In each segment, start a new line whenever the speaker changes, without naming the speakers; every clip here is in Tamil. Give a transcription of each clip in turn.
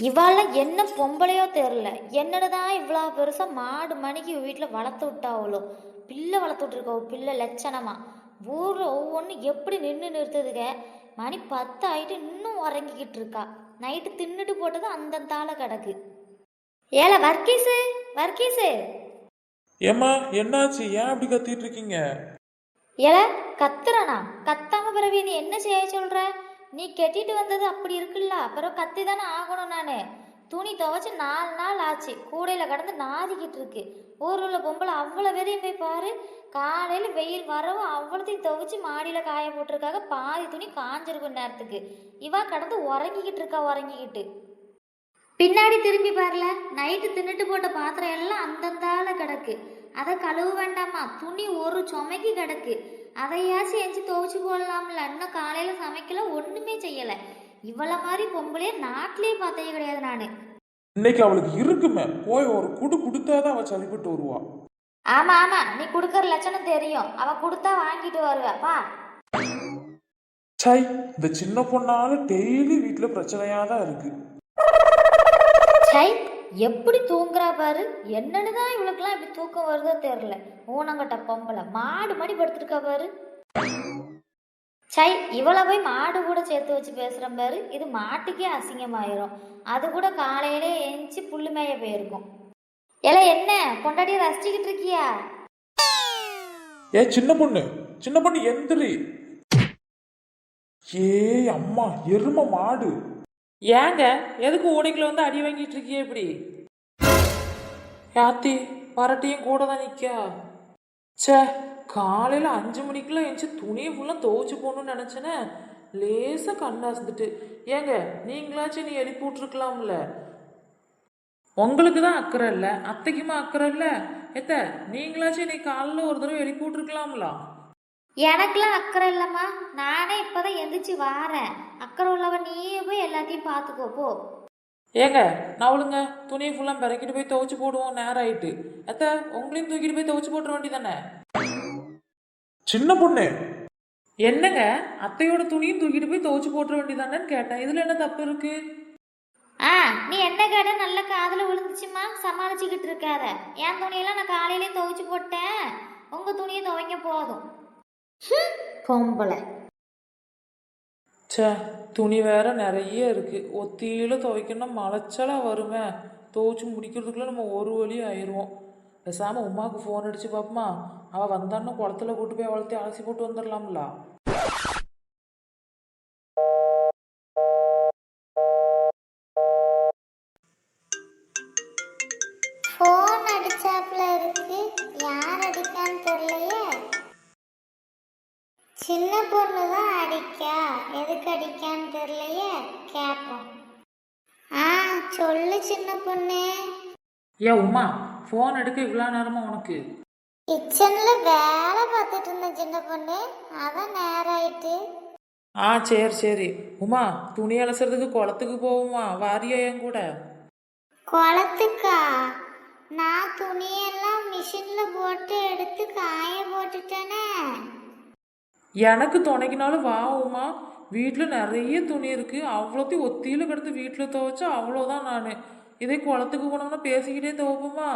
இவாள் என்ன பொம்பளையோ தெரில, என்னதான் இவ்வளோ பெருசாக மாடு மணிக்கு வீட்டில் வளர்த்து விட்டாவளோ, பிள்ளை வளர்த்து விட்ருக்கோ, பிள்ளை லட்சணமா ஊரில் ஒவ்வொன்றும் எப்படி நிறுத்துதுங்க. மணி 10 ஆகிட்டு இன்னும் உறங்கிக்கிட்டு இருக்கா. நைட்டு தின்னுட்டு போட்டது அந்த தாளை கிடக்கு. ஏல வர்க்கீஸு, வர்க்கீஸு.
ஏம்மா என்னாச்சு? ஏன் அப்படி கத்திட்டு இருக்கீங்க?
ஏல கத்துறனா? கத்தாம பிறவி நீ என்ன செய்ய சொல்ற? நீ கெட்டிட்டு வந்தது அப்படி இருக்குல்ல, அப்புறம் கத்தி தானே ஆகணும். நான் துணி துவைச்சு 4 நாள் ஆச்சு, கூடையில் கடந்து நாதிக்கிட்டு இருக்கு. ஊரில் உள்ள பொம்பளை அவ்வளோ வெறியும் போய் பாரு. காலையில் வெயில் வரவும் அவ்வளோத்தையும் துவைச்சு மாடியில் காய போட்டிருக்காங்க. பாதி துணி காஞ்சிருக்கும் நேரத்துக்கு. இவா கடந்து உறங்கிக்கிட்டு இருக்கா. உறங்கிக்கிட்டு பின்னாடி திரும்பி பாருல, நைட்டு தின்னுட்டு போட்ட பாத்திரம் எல்லாம் அந்தந்தால கிடக்கு. அதை கழுவ வேண்டாமா? துணி ஒரு சுமைக்கு கிடக்கு. அதையாச்சும் எஞ்சி துவைச்சு போடலாம்ல. இன்னும் காலையில சமைக்கல, ஒண்ணுமே செய்யல. இவ்வளவு மாதிரி பொம்பளையே நாட்டிலேயே பார்த்தே கிடையாது நானு.
இன்னைக்கு அவளுக்கு இருக்குமே, போய் ஒரு குடு கொடுத்தாதான் அவ சரிப்பட்டு வருவா.
ஆமா ஆமா, நீ குடுக்கற லட்சணம் தெரியும். அவ கொடுத்தா வாங்கிட்டு வருவாப்பா.
சை, இந்த சின்ன பொண்ணால டெய்லி வீட்டுல பிரச்சனையாதான் இருக்கு.
சை, எப்படி தூங்குறா பாரு. என்னன்னுதான் இவளுக்குலாம் இப்படி தூக்கம் வருதோ தெரியல. ஊனங்கட்ட பொம்பளை மாடு மடி படுத்துருக்கா பாரு. சை, இவளை போய் மாடு கூட சேர்த்து வச்சு பேசுறேன் பாரு. இது மாட்டுக்கே அசிங்கமாயிரும். அது கூட காலையிலே எஞ்சி புல்லு மேய போயிருக்கும். ஏல என்ன பொண்டாட்டிய ரசிச்சுக்கிட்டு இருக்கியா?
ஏ சின்ன பொண்ணு, சின்ன பொண்ணு எந்திரி. ஏ அம்மா, எரும மாடு.
ஏங்க எதுக்கு ஊடைக்குள்ள வந்து அடி வாங்கிட்டு இருக்கிய இப்படி? யாத்தி பரட்டியும் கூட தான் நிற்கா. சே, காலையில் 5 மணிக்கெல்லாம் எழுந்துச்சு துணியை ஃபுல்லாக துவைச்சு போகணும்னு நினச்சேனே, லேசாக கண்ணாசுந்துட்டு. ஏங்க நீங்களாச்சும் நீ எழுப்பி விட்ருக்கலாம்ல. உங்களுக்கு தான் அக்கறை இல்லை, அத்தைக்குமா அக்கறை இல்லை. எத்த நீங்களாச்சும் இன்னைக்கு காலையில் ஒரு தடவை எழுப்பி விட்ருக்கலாம்ல.
எனக்குலாம் அக்கறை இல்லைம்மா. நானே இப்போதான் எந்திரிச்சு வாரேன். அக்கறை உள்ளவன் நீயே போய் எல்லாத்தையும் பார்த்துக்கோ போ.
ஏங்க நவளுங்க, துணியை ஃபுல்லாக பிறக்கிட்டு போய் துவைச்சு போடுவோம், நேரம் ஆயிட்டு. அத்தை உங்களையும் தூக்கிட்டு போய் துவைச்சு போட்டுற வேண்டியதானே.
சின்ன பொண்ணு
என்னங்க, அத்தையோட துணியும் தூக்கிட்டு போய் துவைச்சு போட்டுற வேண்டியதானேன்னு கேட்டேன். இதுல என்ன தப்பு இருக்கு?
நீ என்ன கேட்ட நல்ல காதுல விழுந்துச்சுமா, சமாளிச்சுக்கிட்டு இருக்காத. என் துணியெல்லாம் நான் காலையிலே துவைச்சு போட்டேன். உங்க துணியை துவைங்க போதும். பொம்பளை.
சே, துணி வேற நிறைய இருக்கு. ஒத்தியில துவைக்கணும், மலைச்சலா வருமே. துவைச்சு முடிக்கிறதுக்குள்ள நம்ம ஒரு வழி ஆயிடுவோம். பேசாம உமாவுக்கு ஃபோன் அடிச்சு பார்ப்போமா? அவள் வந்தான்னு குளத்துல கூட்டு போய் அவளத்தை அலசி போட்டு வந்துடலாம்ல.
ஃபோன் அடிச்சாப்புல இருக்கு, யார் அடிக்கான்னு தெரியலையே. சின்ன பொண்ணு தான் அடிக்கா, எதுக்கு அடிக்கான்னு தெரியலையே, கேட்போம். சொல்லு சின்ன பொண்ணு.
ஏன் உமா, ஃபோன் எடுக்க இவ்வளோ நேரமா உனக்கு?
கிச்சன்ல வேலை பார்த்துட்டு இருந்தேன் சின்ன பொண்ணு, அதான் நேரம் ஆயிட்டு.
சரி சரி உமா, துணி அலசுறதுக்கு குளத்துக்கு போவோமா? வாரியா என் கூட?
குளத்துக்கா? நான் துணியெல்லாம் மிஷின்ல போட்டு எடுத்து காய போட்டுட்டேனே.
எனக்கு துணைக்கினாலும் வா உமா. வீட்டில் நிறைய துணி இருக்கு, அவ்வளோத்தையும் ஒத்தியில கிடந்து வீட்டில் துவைச்சா அவ்வளோதான். நான் இதே குளத்துக்கு போனோம்னா பேசிக்கிட்டே துவைப்போமா,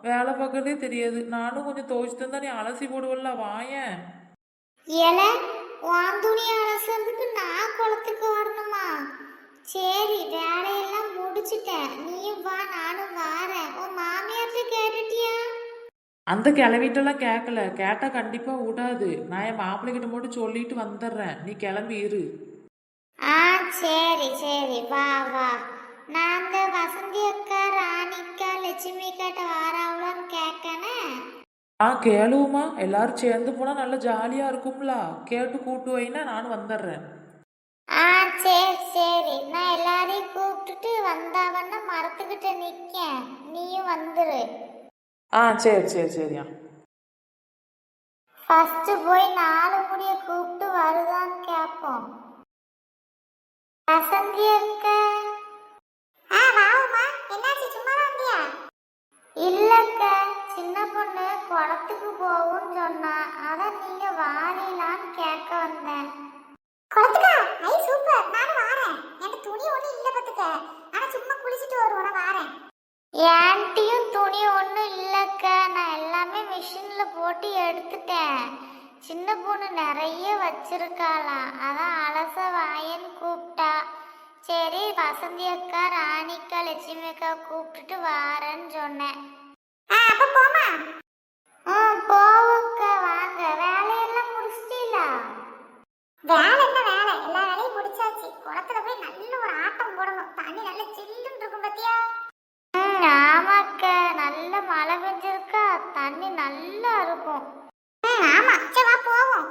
வேலை பார்க்கறதே தெரியாது. நானும் கொஞ்சம் துவைச்சு தந்தா நீ அலசி போடுவல்ல, வாயேன்.
ஏல, உன் துணி அலசுறதுக்கு நான் குளத்துக்கு வரணுமா? சரி, வேலையெல்லாம் முடிச்சுட்டேன், நீயும் வா, நானும் வாரேன். உன் மாமியார்ட்ட கேட்டுட்டியா?
அந்த கிளவிட்டெல்லாம் கேட்கல, கேட்டா கண்டிப்பா விடாது. நான் என் மாப்பிள்ளைகிட்ட மட்டும் சொல்லிட்டு வந்துடுறேன், நீ கிளம்பி இரு.
சரி சரி, வா வா. நான் அந்த வசந்தி அக்கா, ராணிக்கா, லட்சுமி கிட்ட வாராவளான்னு கேட்கனே.
கேளுவுமா, எல்லாரும் சேர்ந்து போனா நல்லா ஜாலியா இருக்கும்ல. கேட்டு கூட்டு வைனா நானும் வந்துடுறேன்.
சரி சரி, நான் எல்லாரையும் கூப்பிட்டுட்டு வந்தாவன்னா மரத்துக்கிட்ட நிக்கேன், நீயும் வந்துரு.
சரி சரி சரியா.
ஃபர்ஸ்ட் போய் 4 முடிய கூப்பிட்டு வருதான்னு கேட்போம். வசந்தி அக்கா. வாவுமா, என்னாச்சு, சும்மா வந்தியா? இல்லக்கா, சின்ன பொண்ணு குளத்துக்கு போகும்னு சொன்னா, அதான் நீங்க வாரீங்களான்னு கேட்க வந்தேன். குளத்துக்கா? ஐ சூப்பர், நானும் வாரேன். துணி ஒண்ணும் இல்ல பாத்துக்க. ஆனா சும்மா குளிச்சிட்டு வருவோம், நான் வாரேன். ஏன்ட்டியும் துணி ஒண்ணும் இல்லக்கா, நான் எல்லாமே மிஷின்ல போட்டு எடுத்துட்டேன். சின்ன பொண்ணு நிறைய வச்சிருக்காளாம், அதான் அலச வாயன்னு கூப்பிட்டா. சரி வசந்தி அக்கா, ராணிக்கா, லட்சுமி அக்கா கூப்பிட்டுட்டு வாரேன்னு சொன்னேன். அப்ப போமா? போவக்கா, வாங்க. வேலையெல்லாம் முடிச்சிட்டீங்களா? வேலை என்ன வேலை, எல்லா வேலையும் முடிச்சாச்சு. குளத்துல போய் நல்ல ஒரு ஆட்டம் போடணும், தண்ணி நல்ல சில்லுன்னு இருக்கும் பாத்தியா? ஆமாக்கா, நல்ல மழை பெஞ்சிருக்கா, தண்ணி நல்லா இருக்கும். ஆமா, சரி வா போவோம்.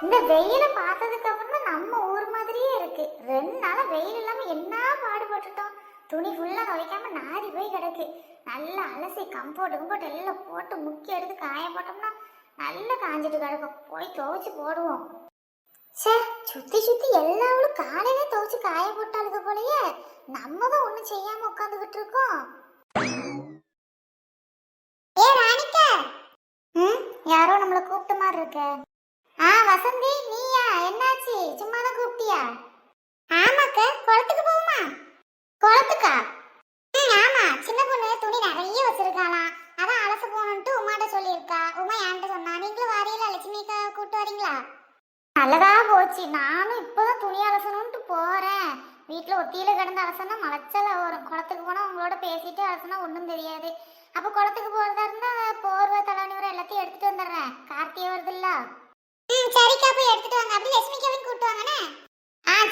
இந்த வெயில பார்த்ததுக்கு அப்புறம் தான் நம்ம ஊர் மாதிரியே இருக்கு. 2 நாளா வெயில் இல்லாம என்ன பாடுபட்டுட்டோம். துணி ஃபுல்லா துவைக்காம நாரி போய் கிடக்கு. நல்லா அலசி கம்போர்ட் எல்லாம் போட்டு முக்கிய எடுத்து காய போட்டோம்னா நல்லா காஞ்சிட்டு கிடக்கும். போய் துவைச்சு போடுவோம். சே, சுத்தி சுத்தி எல்லாவளும் காலையில துவைச்சு காய போட்டாளுங்க போலயே. நம்ம தான் ஒண்ணும் செய்யாம உட்காந்துக்கிட்டு இருக்கோம். ஏ ராணிக்கா, யாரோ நம்மள கூப்பிட்ட மாதிரி இருக்கு. வசந்தி, நீயா? என்னாச்சு, சும்மா தான் கூப்பிட்டியா? ஆமாக்கா, குளத்துக்கு போகுமா? குளத்துக்கா? ஆமா, சின்ன பொண்ணு துணி நிறைய வச்சிருக்காளாம், அதான் அலச போகணுன்ட்டு உமாட்ட சொல்லியிருக்கா. உமா என்கிட்ட சொன்னா. நீங்களும் வாரியல, லட்சுமிக்கா கூப்பிட்டு வரீங்களா? நல்லதா போச்சு, நானும் இப்பதான் துணி அலசணும்ட்டு போறேன். வீட்டுல ஒத்தியில கிடந்து அலசனா மலைச்சல வரும். குளத்துக்கு போனா உங்களோட பேசிட்டு அலசனா ஒன்றும் தெரியாது. அப்ப குளத்துக்கு போறதா இருந்தா போர்வை தலைவணி வர எல்லாத்தையும் எடுத்துட்டு வந்துடுறேன். கார்த்திகை வருது இல்ல? சரிக்கா, போய் எடுத்துட்டு வாங்க. அப்படி லட்சுமிக்காவையும் கூட்டு வாங்கண்ணே.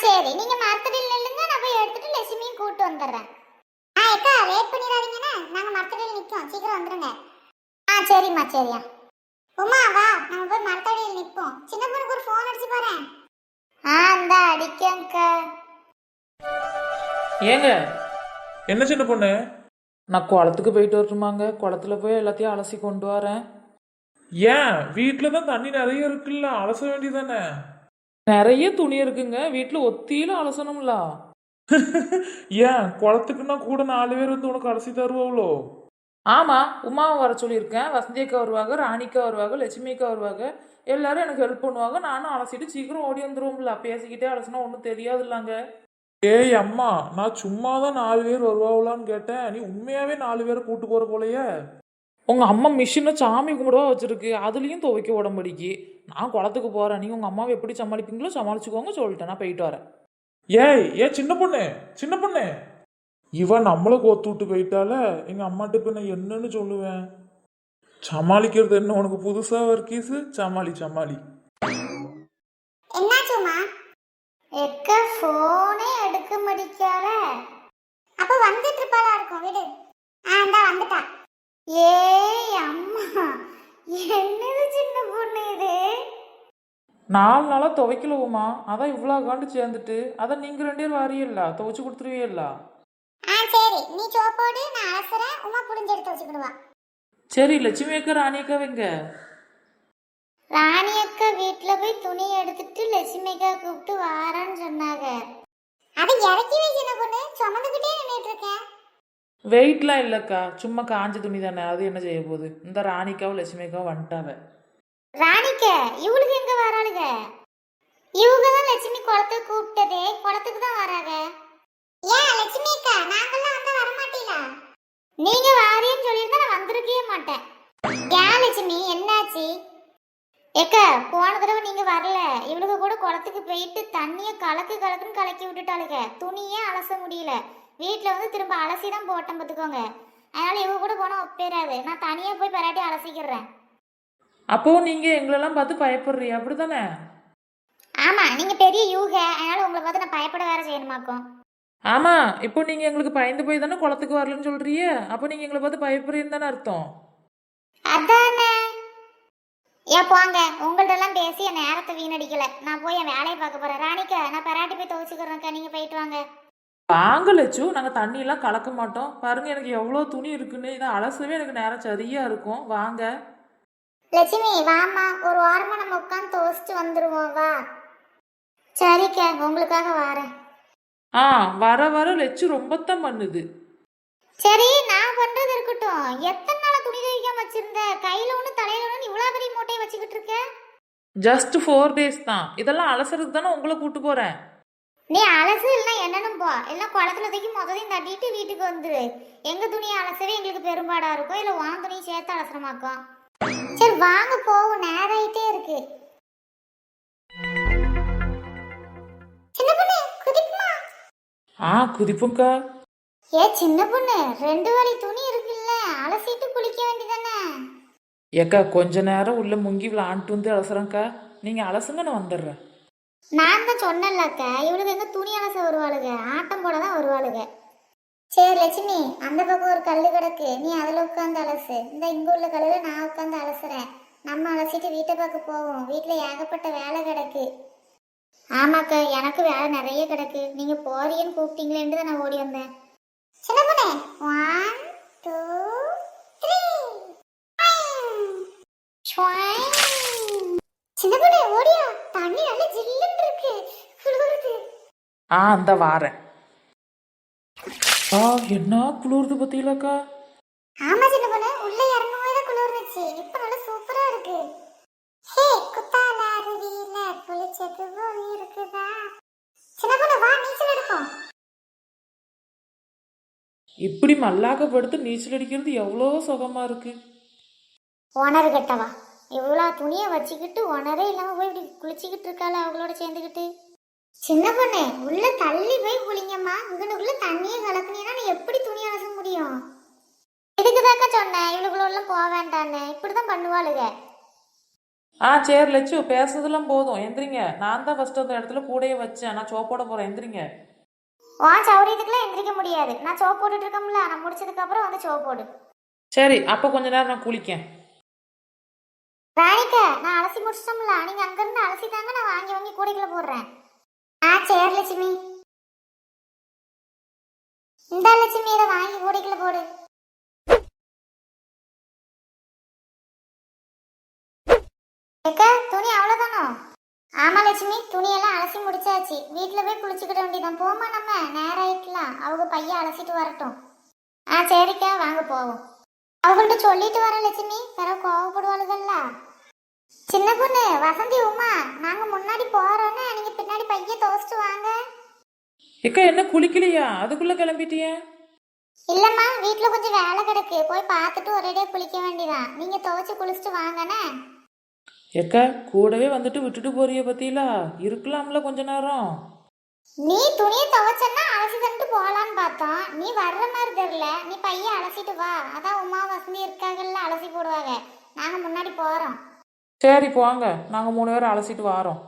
சரி, நீங்க மரத்தடியில் நில்லுங்க, நான் போய் எடுத்துட்டு லட்சுமியும் கூட்டு வந்துடுறேன். அக்கா, லேட் பண்ணிடாதீங்கண்ணே, நாங்க மரத்தடியில் நிற்போம், சீக்கிரம் வந்துடுங்க. சரிம்மா, சரியா. உமா வா, நம்ம போய் மரத்தடியில் நிற்போம். சின்ன பொண்ணுக்கு ஒரு ஃபோன் அடிச்சு பாறேன். இந்த அடிக்கங்கா.
ஏங்க,
என்ன சின்ன பொண்ணு?
நான் குளத்துக்கு போயிட்டு வரட்டுமாங்க? குளத்துல போய் எல்லாத்தையும் அலசி கொண்டு வரேன்.
ஏன், வீட்டுல தான் தண்ணி நிறைய இருக்குல்ல, அலச வேண்டியதானே?
நிறைய துணி இருக்குங்க, வீட்டுல ஒத்தியில அலசணும்ல.
ஏன், குளத்துக்குன்னா கூட 4 பேர் வந்து உனக்கு அலசி தருவாங்களோ?
ஆமா, உமாவை வர சொல்லியிருக்கேன். வசந்தி அக்கா வருவாங்க, ராணிக்கா வருவாங்க, லட்சுமி அக்கா வருவாங்க. எல்லாரும் எனக்கு ஹெல்ப் பண்ணுவாங்க. நானும் அலசிட்டு சீக்கிரம் ஓடி வந்துருவோம்ல. பேசிக்கிட்டே அலசினா ஒன்றும் தெரியாது இல்லைங்க.
ஏய் அம்மா, நான் சும்மா தான் 4 பேர் வருவாங்களான்னு கேட்டேன். நீ உண்மையாவே 4 பேரை கூட்டு போற போலயே.
உங்க அம்மா மிஷினை சாமி கும்பிடவா வச்சிருக்கு, அதுலயும் துவைக்க உடம்படிக்கு. நான் குளத்துக்கு போறேன், நீங்க உங்க அம்மாவை எப்படி சமாளிப்பீங்களோ சமாளிச்சுக்கோங்க சொல்லிட்டேன். நான் போயிட்டு வரேன்.
ஏய் சின்ன பொண்ணு, சின்ன பொண்ணு, இவன் நம்மளை கோத்து விட்டு போயிட்டால. எங்க அம்மாட்ட இப்ப நான் என்னன்னு சொல்லுவேன்? சமாளிக்கிறது என்ன உனக்கு புதுசா வர்க்கீஸ்? சமாளி சமாளி.
என்னாச்சுமா? எக்க போனே எடுக்க முடிக்கால. அப்ப வந்துட்டு இருப்பாளா இருக்கும், விடு. இந்தா வந்துட்டா. ஏய் அம்மா, என்னது சின்ன பொண்ணு இது?
4 நாளா துவைக்கலவுமா, அதான் இவ்வளோ காண்டு சேர்ந்துட்டு. அதான் நீங்க 2 பேர் வாரியல்ல, துவைச்சு கொடுத்துருவீல்ல.
சரி, நீ சோப்போடு, நான் அலசுறேன். உமா புடிஞ்சு எடுத்து வச்சுக்கிடுவா.
சரி, லட்சுமி அக்கா ராணி அக்கா வைங்க.
ராணி அக்கா வீட்டுல போய் துணி எடுத்துட்டு லட்சுமி அக்கா கூப்பிட்டு வாரான்னு சொன்னாங்க. அதை இறக்கி வை சின்ன பொண்ணு, சுமந்துக்கிட்டே நின்றுட்டு இருக்கேன்.
வெயிட்லாம் இல்லைக்கா, சும்மா காஞ்ச துணி தானே, அது என்ன செய்ய போகுது. இந்த ராணிக்காவும் லட்சுமி அக்காவும் வந்துட்டாவ.
ராணிக்க இவளுக்கு எங்க வராளுங்க? இவங்க தான் லட்சுமி குளத்துக்கு கூப்பிட்டதே, குளத்துக்கு தான் வராங்க. ஏன் லட்சுமி அக்கா, நாங்கெல்லாம் வந்தா வர மாட்டீங்களா? நீங்க வாரியன்னு சொல்லியிருந்தா நான் வந்திருக்கவே மாட்டேன். ஏன் லட்சுமி, என்னாச்சு? ஏக்கா, போன தடவை நீங்க வரல, இவளுக்கு கூட குளத்துக்கு போயிட்டு தண்ணியை கலக்குன்னு கலக்கி விட்டுட்டாளுங்க. துணியே அலச முடியல. வீட்டில் வந்து திரும்ப அலசி தான் போட்டேன் பார்த்துக்கோங்க. அதனால இவங்க கூட போனால் ஒப்பேறாது. நான் தனியாக போய் பெராட்டி அலசிக்கிறேன்.
அப்போ நீங்க எங்களெல்லாம் பார்த்து பயப்படுறீ, அப்படித்தானே?
ஆமா, நீங்க பெரிய யூக, அதனால உங்களை பார்த்து நான் பயப்பட வேற செய்யணுமாக்கும்.
ஆமா, இப்போ நீங்க எங்களுக்கு பயந்து போய் தானே குளத்துக்கு வரலன்னு சொல்றீங்க. அப்போ நீங்க எங்களை பார்த்து பயப்படுறீன்னு தானே அர்த்தம்.
அதானே. ஏன் போங்க, உங்கள்ட்ட எல்லாம் பேசி என் நேரத்தை வீணடிக்கல. நான் போய் என் வேலையை பார்க்க போறேன். ராணிக்கா, நான் பெராட்டி போய் துவைச்சுக்கிறேன்க்கா, நீங்க போயிட்டு வாங்க.
வாங்க லட்சு, நாங்கள் தண்ணியெல்லாம் கலக்க மாட்டோம். பாருங்க, எனக்கு எவ்வளோ துணி இருக்குன்னு. இதை அலசவே எனக்கு நேரம் சரியா இருக்கும். வாங்க
லட்சுமி, வாமா, ஒரு வாரமா நம்ம உட்காந்து துவைச்சிட்டு வந்துருவோம். வா. சரிக்கா, உங்களுக்காக வாரேன்.
வர வர லட்சு ரொம்பத்தான் பண்ணுது.
சரி, நான் பண்றது இருக்கட்டும். எத்தனை நாளா துணி துவைக்காம வச்சிருந்த? கையில ஒண்ணு தலையில ஒண்ணு இவ்வளவு பெரிய மூட்டையை வச்சுக்கிட்டு இருக்க?
ஜஸ்ட் 4 days தான். இதெல்லாம் அலசறதுக்கு தானே உங்களை கூட்டு போறேன்.
நீ அலசு இல்லைன்னா என்னன்னு போ, எல்லாம் குளத்துல தூக்கி முதலையும் தட்டிட்டு வீட்டுக்கு வந்துரு. எங்க துணியை அலசவே எங்களுக்கு பெரும்பாடா இருக்கும், இல்லை உன் துணியை சேர்த்து அலசரமாக்கும். சரி வாங்க போவோம், நேரம் ஆயிட்டே இருக்கு. சின்ன பொண்ணு குதிப்புமா.
குதிப்புங்கக்கா.
ஏ சின்ன பொண்ணு, 2 வழி துணி இருக்குல்ல, அலசிட்டு குளிக்க வேண்டியதானே.
ஏக்கா கொஞ்ச நேரம் உள்ள முங்கி விளாண்டுட்டு வந்து அலசுறேங்க்கா. நீங்கள் அலசுங்க, நான் வந்துடுறேன்.
நான் தான் சொன்னேன்லக்கா, இவளுக்கு எங்க துணி அலச வருவாளுக, ஆட்டம் போட தான் வருவாளுக. சரி லட்சுமி, அந்த பக்கம் ஒரு கல் கிடக்கு, நீ அதில் உட்காந்து அலசு. இந்த இங்க உள்ள கல்லில் நான் உட்காந்து அலசுறேன். நம்ம அலசிட்டு வீட்டை பார்க்க போவோம். வீட்டில் ஏகப்பட்ட வேலை கிடக்கு. ஆமாக்கா, எனக்கு வேலை நிறைய கிடக்கு. நீங்க போறீன்னு கூப்பிட்டீங்களேன்னு தான் நான் ஓடி வந்தேன். சின்ன பொண்ணே, 1 2 3. சின்ன பொண்ணே ஓடியா, தண்ணி நல்ல ஜில்லுன்னு இருக்கு, குளிருது.
இந்த வாரேன். என்ன குளிருது பத்தியிலக்கா.
ஆமா சின்ன பொண்ணு, உள்ள இறங்கும்போது தான் குளிர்ந்துச்சு, இப்ப நல்லா சூப்பரா இருக்கு. ஹே குத்தால அருவியில குளிச்சது போல் இருக்குதா. சின்ன பொண்ணு வா, நீச்சல் எடுப்போம்.
இப்படி மல்லாக்கப்படுத்து நீச்சல் அடிக்கிறது எவ்வளோ சுகமா இருக்கு.
உணரு கட்டவா, இவ்வளோ துணியை வச்சுக்கிட்டு உணரே இல்லாம போய் இப்படி குளிச்சுக்கிட்டு இருக்காள அவங்களோட சேர்ந்துக்கிட்டு. சின்ன பொண்ணு உள்ள தள்ளி போய் குளிங்கம்மா, இங்கனுக்குள்ள தண்ணியை கலக்குனீங்கன்னா நீ எப்படி துணி அலச முடியும்? இதுக்குதாக்கா சொன்னேன் இவளுக்குள்ள போக வேண்டான்னு, இப்படிதான் பண்ணுவாளுங்க.
சரி லட்சு, பேசுறதெல்லாம் போதும், எந்திரிங்க. நான் தான் ஃபர்ஸ்ட் அந்த இடத்துல கூடையே வச்சேன், நான் சோப்போட போறேன், எந்திரிங்க.
சௌரியத்துக்குலாம் எந்திரிக்க முடியாது, நான் சோப் போட்டுட்டு இருக்கோம்ல, நான் முடிச்சதுக்கு அப்புறம் வந்து சோப் போடு.
சரி, அப்போ கொஞ்ச நேரம் நான் குளிக்கேன்.
ராணிக்கா, நான் அலசி முடிச்சிட்டோம்ல, நீங்க அங்கிருந்து அலசி தாங்க, நான் வாங்கி வாங்கி கூடைக்குள்ள போடுறேன். சரி லட்சுமி. இந்த லட்சுமி இதை வாங்கி கூடைக்குள்ள போடு. ஏக்கா துணி அவ்வளவுதானோ? ஆமா லட்சுமி, துணியெல்லாம் அலசி முடிச்சாச்சு. வீட்டுல போய் குளிச்சுக்கிட வேண்டியதான். போமா, நம்ம நேரம் ஆயிக்கலாம், அவங்க பையன் அலசிட்டு வரட்டும். சரிக்கா வாங்க போவோம். அவங்கள்ட்ட சொல்லிட்டு வரேன் லட்சுமி, பிறகு கோவப்படுவாளுகள்ல. சின்ன பொண்ணு வசந்தி, உமா, நாங்க முன்னாடி போறோன்னு நீங்க பின்னாடி பைய துவச்சிட்டு வாங்க.
ஏக்கா என்ன குளிக்கலையா, அதுக்குள்ள கிளம்பிட்டிய?
இல்லம்மா, வீட்டுல கொஞ்சம் வேலை கிடக்கு, போய் பார்த்துட்டு ஒரேடியா குளிக்க வேண்டியதான். நீங்க துவச்சு குளிச்சுட்டு வாங்கண்ணே.
ஏக்கா கூடவே வந்துட்டு விட்டுட்டு போறிய பத்தியிலா, இருக்கலாம்ல கொஞ்ச நேரம்.
நீ துணியை துவைச்சன்னா அலசி தந்துட்டு போகலான்னு பார்த்தோம், நீ வர்ற மாதிரி தெரியல. நீ பைய அலசிட்டு வா, அதான் உமா வசந்தி இருக்காங்கல்ல, அலசி போடுவாங்க. நாங்க முன்னாடி போறோம்.
சரி போங்க, நாங்கள் 3 பேரும் அலசிட்டு வாரோம்.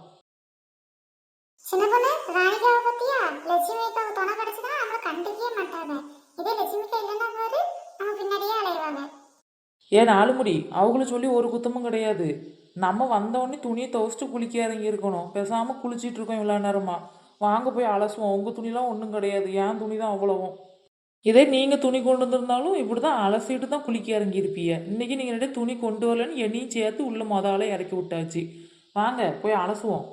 சின்ன பொண்ணு ராணிகாவை பத்தியா, லட்சுமிக்கு துணை கிடைச்சுதான் அவங்கள கண்டிக்கவே மாட்டாங்க. இதே லட்சுமிக்கு இல்லைன்னா பாரு, நம்ம பின்னாடியே அலைவாங்க.
ஏன் 4 முடி, அவங்கள சொல்லி ஒரு குத்தமும் கிடையாது. நம்ம வந்தோடனே துணியை துவச்சிட்டு குளிக்க இறங்கி இருக்கணும். பேசாமல் குளிச்சிட்டு இருக்கோம் இவ்வளோ நேரமா. வாங்க போய் அலசுவோம். உங்கள் துணிலாம் ஒன்றும் கிடையாது, என் துணி தான் அவ்வளவும். இதே நீங்கள் துணி கொண்டு வந்திருந்தாலும் இப்படி தான் அலசிட்டு தான் குளிக்க இறங்கியிருப்பீங்க. இன்றைக்கி நீங்கள் துணி கொண்டு வரலன்னு என்னையும் சேர்த்து உள்ள முதல்ல இறக்கி விட்டாச்சு. வாங்க போய் அலசுவோம்.